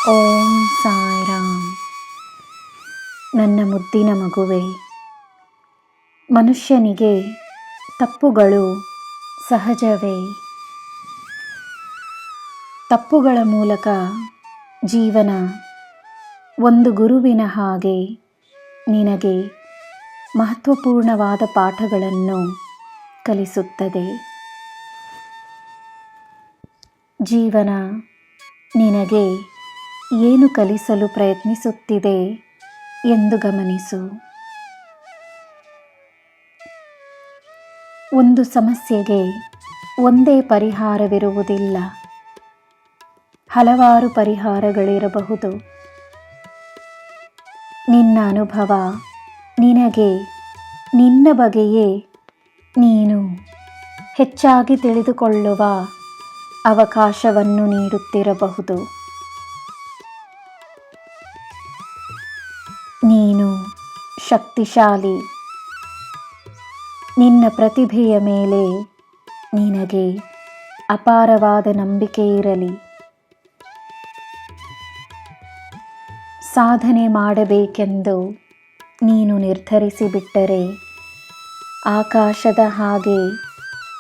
ಓಂ ಸಾಯಿರಾಮ್. ನನ್ನ ಮುದ್ದಿನ ಮಗುವೆ, ಮನುಷ್ಯನಿಗೆ ತಪ್ಪುಗಳು ಸಹಜವೇ. ತಪ್ಪುಗಳ ಮೂಲಕ ಜೀವನ ಒಂದು ಗುರುವಿನ ಹಾಗೆ ನಿನಗೆ ಮಹತ್ವಪೂರ್ಣವಾದ ಪಾಠಗಳನ್ನು ಕಲಿಸುತ್ತದೆ. ಜೀವನ ನಿನಗೆ ಏನು ಕಲಿಸಲು ಪ್ರಯತ್ನಿಸುತ್ತಿದೆ ಎಂದು ಗಮನಿಸು. ಒಂದು ಸಮಸ್ಯೆಗೆ ಒಂದೇ ಪರಿಹಾರವಿರುವುದಿಲ್ಲ, ಹಲವಾರು ಪರಿಹಾರಗಳಿರಬಹುದು. ನಿನ್ನ ಅನುಭವ ನಿನಗೆ ನಿನ್ನ ಬಗೆಯೇ ನೀನು ಹೆಚ್ಚಾಗಿ ತಿಳಿದುಕೊಳ್ಳುವ ಅವಕಾಶವನ್ನು ನೀಡುತ್ತಿರಬಹುದು. ನೀನು ಶಕ್ತಿಶಾಲಿ. ನಿನ್ನ ಪ್ರತಿಭೆಯ ಮೇಲೆ ನಿನಗೆ ಅಪಾರವಾದ ನಂಬಿಕೆ ಇರಲಿ. ಸಾಧನೆ ಮಾಡಬೇಕೆಂದು ನೀನು ನಿರ್ಧರಿಸಿಬಿಟ್ಟರೆ ಆಕಾಶದ ಹಾಗೆ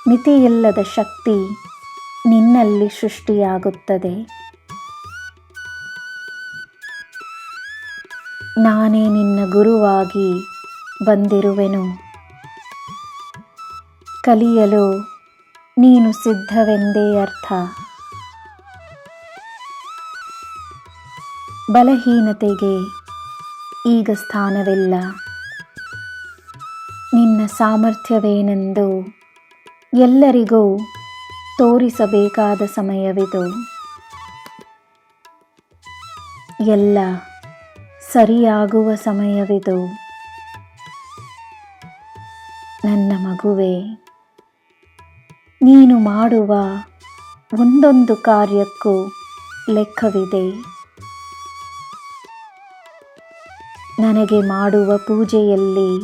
ಮಿತಿಯಿಲ್ಲದ ಶಕ್ತಿ ನಿನ್ನಲ್ಲಿ ಸೃಷ್ಟಿಯಾಗುತ್ತದೆ. ನಾನೇ ನಿನ್ನ ಗುರುವಾಗಿ ಬಂದಿರುವೆನು. ಕಲಿಯಲು ನೀನು ಸಿದ್ಧವೆಂದೇ ಅರ್ಥ. ಬಲಹೀನತೆಗೆ ಈಗ ಸ್ಥಾನವಿಲ್ಲ. ನಿನ್ನ ಸಾಮರ್ಥ್ಯವೇನೆಂದು ಎಲ್ಲರಿಗೂ ತೋರಿಸಬೇಕಾದ ಸಮಯವಿದು. ಎಲ್ಲ ಸರಿಯಾಗುವ ಸಮಯವಿದು. ನನ್ನ ಮಗುವೆ, ನೀನು ಮಾಡುವ ಒಂದೊಂದು ಕಾರ್ಯಕ್ಕೂ ಲೆಕ್ಕವಿದೆ. ನನಗೆ ಮಾಡುವ ಪೂಜೆಯಲ್ಲಿ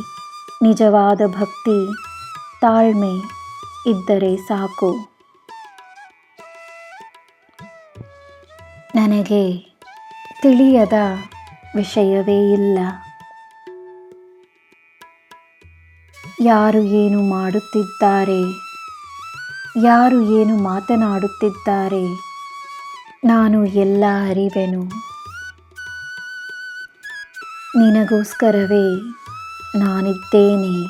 ನಿಜವಾದ ಭಕ್ತಿ, ತಾಳ್ಮೆ ಇದ್ದರೆ ಸಾಕು. ನನಗೆ ತಿಳಿಯದ ವಿಷಯವೇ ಇಲ್ಲ. ಯಾರು ಏನು ಮಾಡುತ್ತಿದ್ದಾರೆ, ಯಾರು ಏನು ಮಾತನಾಡುತ್ತಿದ್ದಾರೆ, ನಾನು ಎಲ್ಲ ಅರಿವೆನು. ನಿನಗೋಸ್ಕರವೇ ನಾನಿದ್ದೇನೆ.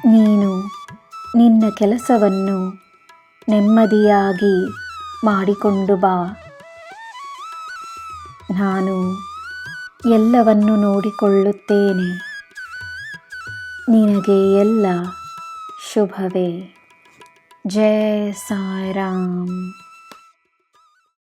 ನೀನು ನಿನ್ನ ಕೆಲಸವನ್ನು ನೆಮ್ಮದಿಯಾಗಿ ಮಾಡಿಕೊಂಡು ಬಾ. ನಾನು ಎಲ್ಲವನ್ನು ನೋಡಿಕೊಳ್ಳುತ್ತೇನೆ. ನಿನಗೆ ಎಲ್ಲ ಶುಭವೇ. ಜೈ ಸಾಯಿರಾಮ್.